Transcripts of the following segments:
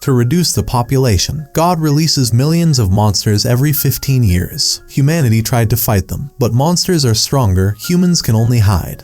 To reduce the population, God releases millions of monsters every 15 years. Humanity tried to fight them, but monsters are stronger, humans can only hide.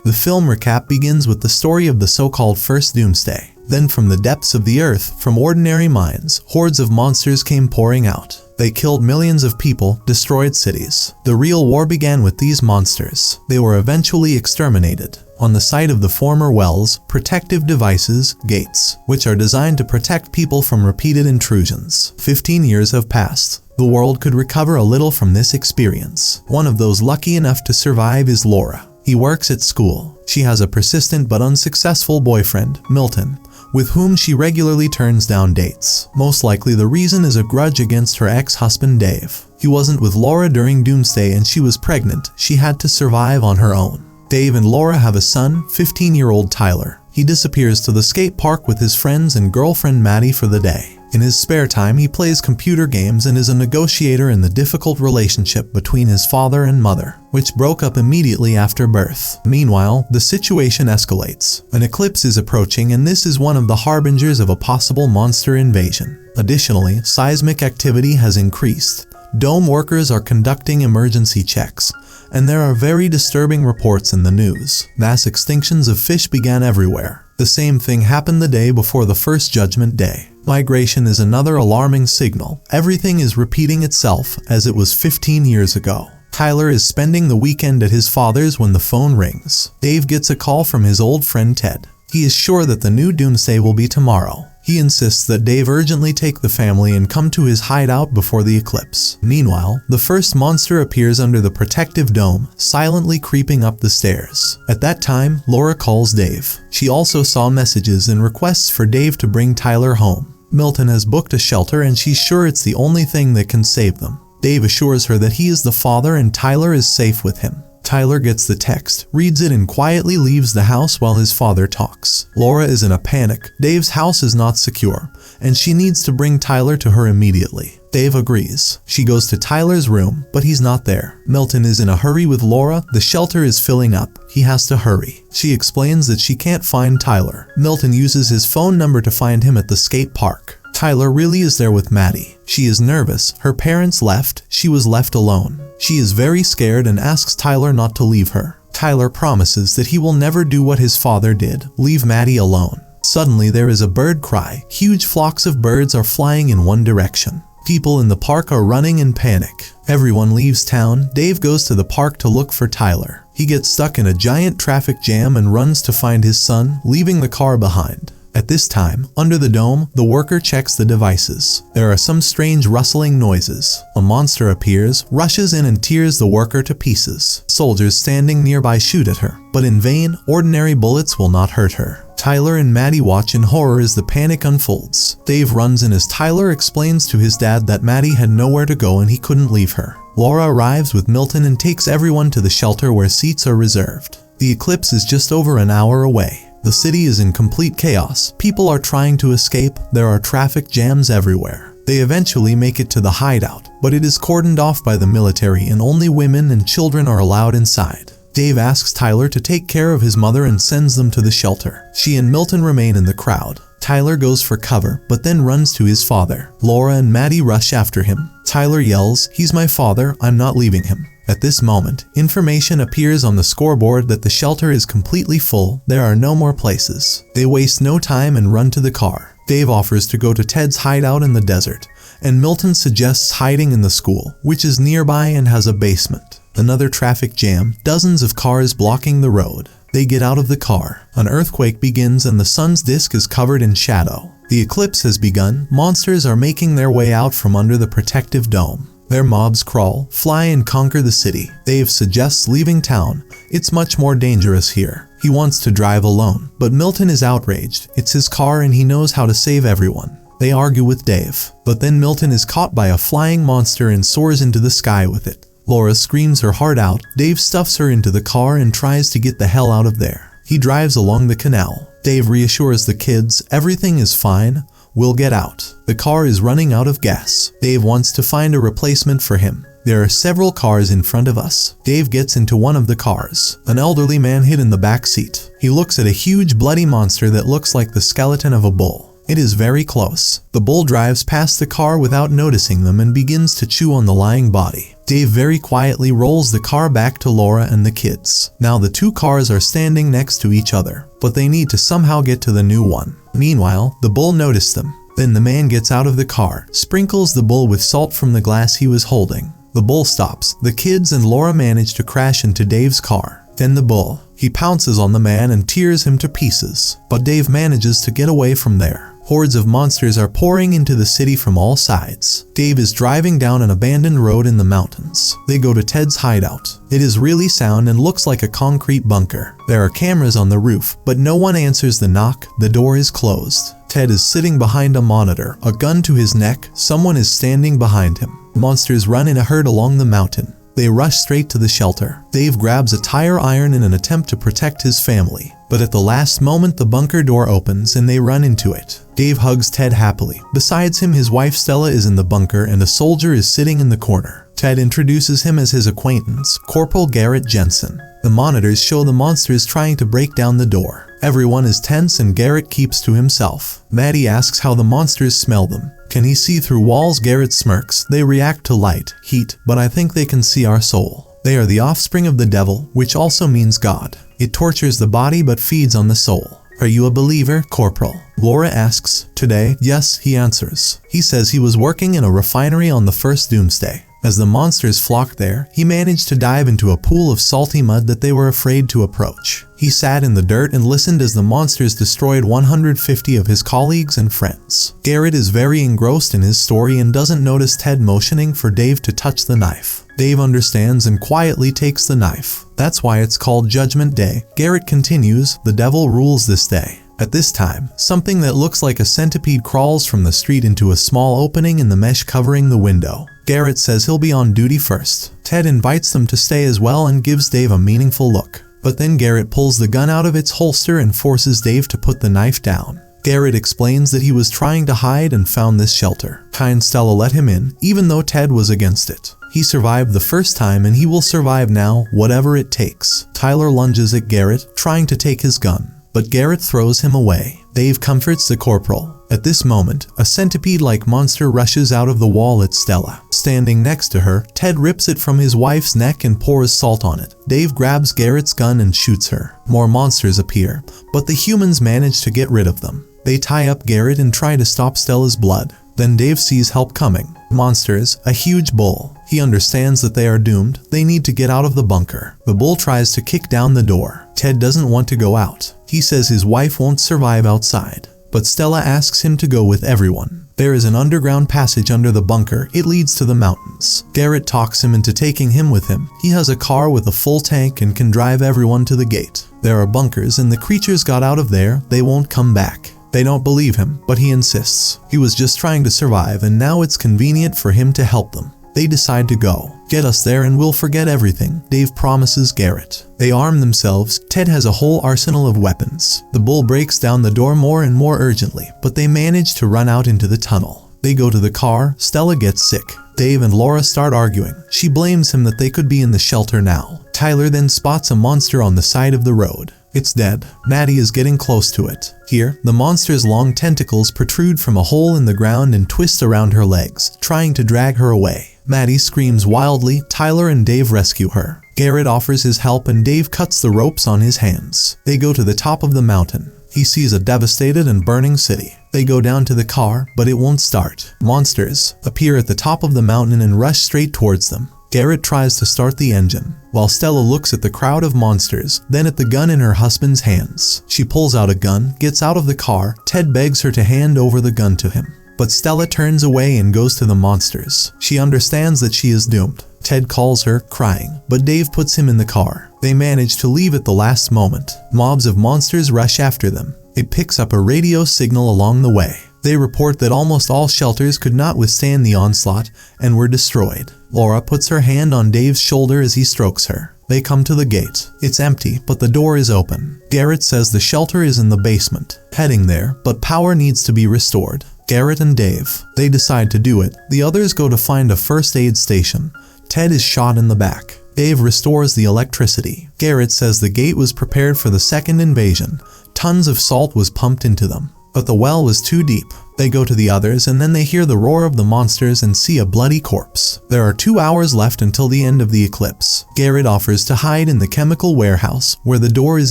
The film recap begins with the story of the so-called first doomsday. Then from the depths of the earth, from ordinary minds, hordes of monsters came pouring out. They killed millions of people, destroyed cities. The real war began with these monsters. They were eventually exterminated. On the site of the former wells, protective devices, gates, which are designed to protect people from repeated intrusions. 15 years have passed. The world could recover a little from this experience. One of those lucky enough to survive is Laura. He works at school. She has a persistent but unsuccessful boyfriend, Milton, with whom she regularly turns down dates. Most likely the reason is a grudge against her ex-husband Dave. He wasn't with Laura during Doomsday and she was pregnant. She had to survive on her own. Dave and Laura have a son, 15-year-old Tyler. He disappears to the skate park with his friends and girlfriend Maddie for the day. In his spare time, he plays computer games and is a negotiator in the difficult relationship between his father and mother, which broke up immediately after birth. Meanwhile, the situation escalates. An eclipse is approaching and this is one of the harbingers of a possible monster invasion. Additionally, seismic activity has increased. Dome workers are conducting emergency checks, and there are very disturbing reports in the news. Mass extinctions of fish began everywhere. The same thing happened the day before the first Judgment Day. Migration is another alarming signal. Everything is repeating itself as it was 15 years ago. Tyler is spending the weekend at his father's when the phone rings. Dave gets a call from his old friend Ted. He is sure that the new doomsday will be tomorrow. He insists that Dave urgently take the family and come to his hideout before the eclipse. Meanwhile, the first monster appears under the protective dome, silently creeping up the stairs. At that time, Laura calls Dave. She also saw messages and requests for Dave to bring Tyler home. Milton has booked a shelter and she's sure it's the only thing that can save them. Dave assures her that he is the father and Tyler is safe with him. Tyler gets the text, reads it and quietly leaves the house while his father talks. Laura is in a panic. Dave's house is not secure, and she needs to bring Tyler to her immediately. Dave agrees. She goes to Tyler's room, but he's not there. Milton is in a hurry with Laura. The shelter is filling up. He has to hurry. She explains that she can't find Tyler. Milton uses his phone number to find him at the skate park. Tyler really is there with Maddie. She is nervous. Her parents left. She was left alone. She is very scared and asks Tyler not to leave her. Tyler promises that he will never do what his father did, leave Maddie alone. Suddenly there is a bird cry. Huge flocks of birds are flying in one direction. People in the park are running in panic. Everyone leaves town. Dave goes to the park to look for Tyler. He gets stuck in a giant traffic jam and runs to find his son, leaving the car behind. At this time, under the dome, the worker checks the devices. There are some strange rustling noises. A monster appears, rushes in and tears the worker to pieces. Soldiers standing nearby shoot at her, but in vain, ordinary bullets will not hurt her. Tyler and Maddie watch in horror as the panic unfolds. Dave runs in as Tyler explains to his dad that Maddie had nowhere to go and he couldn't leave her. Laura arrives with Milton and takes everyone to the shelter where seats are reserved. The eclipse is just over an hour away. The city is in complete chaos. People are trying to escape. There are traffic jams everywhere. They eventually make it to the hideout, but it is cordoned off by the military and only women and children are allowed inside. Dave asks Tyler to take care of his mother and sends them to the shelter. She and Milton remain in the crowd. Tyler goes for cover, but then runs to his father. Laura and Maddie rush after him. Tyler yells, "He's my father, I'm not leaving him." At this moment, information appears on the scoreboard that the shelter is completely full. There are no more places. They waste no time and run to the car. Dave offers to go to Ted's hideout in the desert, and Milton suggests hiding in the school, which is nearby and has a basement. Another traffic jam, dozens of cars blocking the road. They get out of the car. An earthquake begins and the sun's disk is covered in shadow. The eclipse has begun. Monsters are making their way out from under the protective dome. Their mobs crawl, fly and conquer the city. Dave suggests leaving town. It's much more dangerous here. He wants to drive alone, but Milton is outraged. It's his car and he knows how to save everyone. They argue with Dave, but then Milton is caught by a flying monster and soars into the sky with it. Laura screams her heart out. Dave stuffs her into the car and tries to get the hell out of there. He drives along the canal. Dave reassures the kids, everything is fine. We'll get out. The car is running out of gas. Dave wants to find a replacement for him. There are several cars in front of us. Dave gets into one of the cars. An elderly man hid in the back seat. He looks at a huge bloody monster that looks like the skeleton of a bull. It is very close. The bull drives past the car without noticing them and begins to chew on the lying body. Dave very quietly rolls the car back to Laura and the kids. Now the two cars are standing next to each other, but they need to somehow get to the new one. Meanwhile, the bull noticed them. Then the man gets out of the car, sprinkles the bull with salt from the glass he was holding. The bull stops. The kids and Laura manage to crash into Dave's car. Then the bull. He pounces on the man and tears him to pieces, but Dave manages to get away from there. Hordes of monsters are pouring into the city from all sides. Dave is driving down an abandoned road in the mountains. They go to Ted's hideout. It is really sound and looks like a concrete bunker. There are cameras on the roof, but no one answers the knock. The door is closed. Ted is sitting behind a monitor, a gun to his neck. Someone is standing behind him. Monsters run in a herd along the mountain. They rush straight to the shelter. Dave grabs a tire iron in an attempt to protect his family. But at the last moment, the bunker door opens and they run into it. Dave hugs Ted happily. Besides him, his wife Stella is in the bunker and a soldier is sitting in the corner. Ted introduces him as his acquaintance, Corporal Garrett Jensen. The monitors show the monsters trying to break down the door. Everyone is tense and Garrett keeps to himself. Maddie asks how the monsters smell them. Can he see through walls? Garrett smirks. They react to light, heat, but I think they can see our soul. They are the offspring of the devil, which also means God. It tortures the body but feeds on the soul. Are you a believer, Corporal? Laura asks. Today, yes, he answers. He says he was working in a refinery on the first doomsday. As the monsters flocked there, he managed to dive into a pool of salty mud that they were afraid to approach. He sat in the dirt and listened as the monsters destroyed 150 of his colleagues and friends. Garrett is very engrossed in his story and doesn't notice Ted motioning for Dave to touch the knife. Dave understands and quietly takes the knife. That's why it's called Judgment Day. Garrett continues, the devil rules this day. At this time, something that looks like a centipede crawls from the street into a small opening in the mesh covering the window. Garrett says he'll be on duty first. Ted invites them to stay as well and gives Dave a meaningful look. But then Garrett pulls the gun out of its holster and forces Dave to put the knife down. Garrett explains that he was trying to hide and found this shelter. Ty and Stella let him in, even though Ted was against it. He survived the first time and he will survive now, whatever it takes. Tyler lunges at Garrett, trying to take his gun, but Garrett throws him away. Dave comforts the corporal. At this moment, a centipede-like monster rushes out of the wall at Stella. Standing next to her, Ted rips it from his wife's neck and pours salt on it. Dave grabs Garrett's gun and shoots her. More monsters appear, but the humans manage to get rid of them. They tie up Garrett and try to stop Stella's blood. Then Dave sees help coming. Monsters, a huge bull. He understands that they are doomed. They need to get out of the bunker. The bull tries to kick down the door. Ted doesn't want to go out. He says his wife won't survive outside. But Stella asks him to go with everyone. There is an underground passage under the bunker. It leads to the mountains. Garrett talks him into taking him with him. He has a car with a full tank and can drive everyone to the gate. There are bunkers and the creatures got out of there. They won't come back. They don't believe him, but he insists. He was just trying to survive and now it's convenient for him to help them. They decide to go. Get us there and we'll forget everything, Dave promises Garrett. They arm themselves. Ted has a whole arsenal of weapons. The bull breaks down the door more and more urgently, but they manage to run out into the tunnel. They go to the car. Stella gets sick. Dave and Laura start arguing. She blames him that they could be in the shelter now. Tyler then spots a monster on the side of the road. It's dead. Maddie is getting close to it. Here, the monster's long tentacles protrude from a hole in the ground and twist around her legs, trying to drag her away. Maddie screams wildly. Tyler and Dave rescue her. Garrett offers his help and Dave cuts the ropes on his hands. They go to the top of the mountain. He sees a devastated and burning city. They go down to the car, but it won't start. Monsters appear at the top of the mountain and rush straight towards them. Garrett tries to start the engine, while Stella looks at the crowd of monsters, then at the gun in her husband's hands. She pulls out a gun, gets out of the car. Ted begs her to hand over the gun to him, but Stella turns away and goes to the monsters. She understands that she is doomed. Ted calls her, crying, but Dave puts him in the car. They manage to leave at the last moment. Mobs of monsters rush after them. It picks up a radio signal along the way. They report that almost all shelters could not withstand the onslaught and were destroyed. Laura puts her hand on Dave's shoulder as he strokes her. They come to the gate. It's empty, but the door is open. Garrett says the shelter is in the basement. Heading there, but power needs to be restored. Garrett and Dave, they decide to do it. The others go to find a first aid station. Ted is shot in the back. Dave restores the electricity. Garrett says the gate was prepared for the second invasion. Tons of salt was pumped into them, but the well was too deep. They go to the others and then they hear the roar of the monsters and see a bloody corpse. There are 2 hours left until the end of the eclipse. Garrett offers to hide in the chemical warehouse where the door is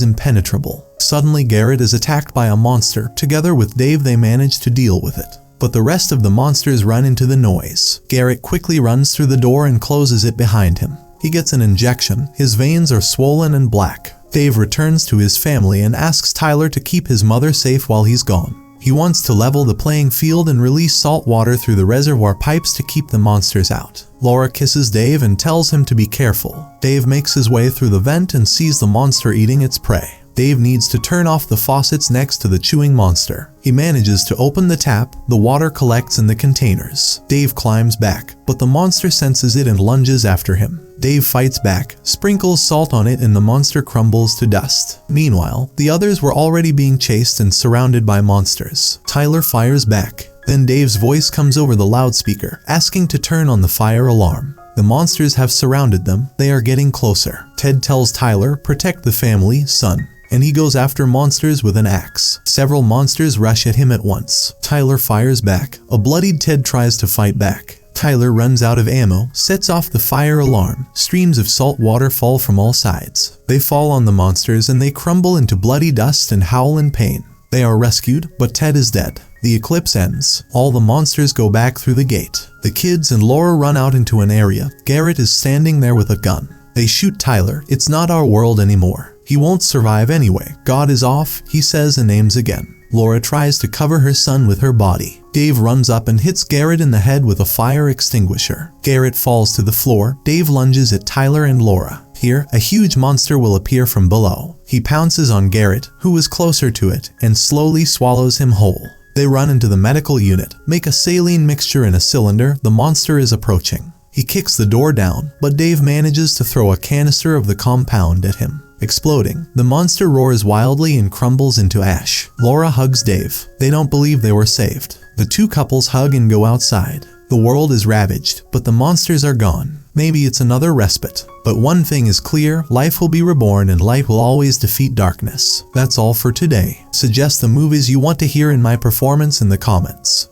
impenetrable. Suddenly Garrett is attacked by a monster. Together with Dave they manage to deal with it, but the rest of the monsters run into the noise. Garrett quickly runs through the door and closes it behind him. He gets an injection. His veins are swollen and black. Dave returns to his family and asks Tyler to keep his mother safe while he's gone. He wants to level the playing field and release salt water through the reservoir pipes to keep the monsters out. Laura kisses Dave and tells him to be careful. Dave makes his way through the vent and sees the monster eating its prey. Dave needs to turn off the faucets next to the chewing monster. He manages to open the tap. The water collects in the containers. Dave climbs back, but the monster senses it and lunges after him. Dave fights back, sprinkles salt on it, and the monster crumbles to dust. Meanwhile, the others were already being chased and surrounded by monsters. Tyler fires back. Then Dave's voice comes over the loudspeaker, asking to turn on the fire alarm. The monsters have surrounded them. They are getting closer. Ted tells Tyler, "Protect the family, son," and he goes after monsters with an axe. Several monsters rush at him at once. Tyler fires back. A bloodied Ted tries to fight back. Tyler runs out of ammo, sets off the fire alarm. Streams of salt water fall from all sides. They fall on the monsters and they crumble into bloody dust and howl in pain. They are rescued, but Ted is dead. The eclipse ends. All the monsters go back through the gate. The kids and Laura run out into an area. Garrett is standing there with a gun. They shoot Tyler. "It's not our world anymore. He won't survive anyway. God is off," he says and aims again. Laura tries to cover her son with her body. Dave runs up and hits Garrett in the head with a fire extinguisher. Garrett falls to the floor. Dave lunges at Tyler and Laura. Here, a huge monster will appear from below. He pounces on Garrett, who is closer to it, and slowly swallows him whole. They run into the medical unit, make a saline mixture in a cylinder. The monster is approaching. He kicks the door down, but Dave manages to throw a canister of the compound at him. Exploding, the monster roars wildly and crumbles into ash. Laura hugs Dave. They don't believe they were saved. The two couples hug and go outside. The world is ravaged, but the monsters are gone. Maybe it's another respite. But one thing is clear, life will be reborn and light will always defeat darkness. That's all for today. Suggest the movies you want to hear in my performance in the comments.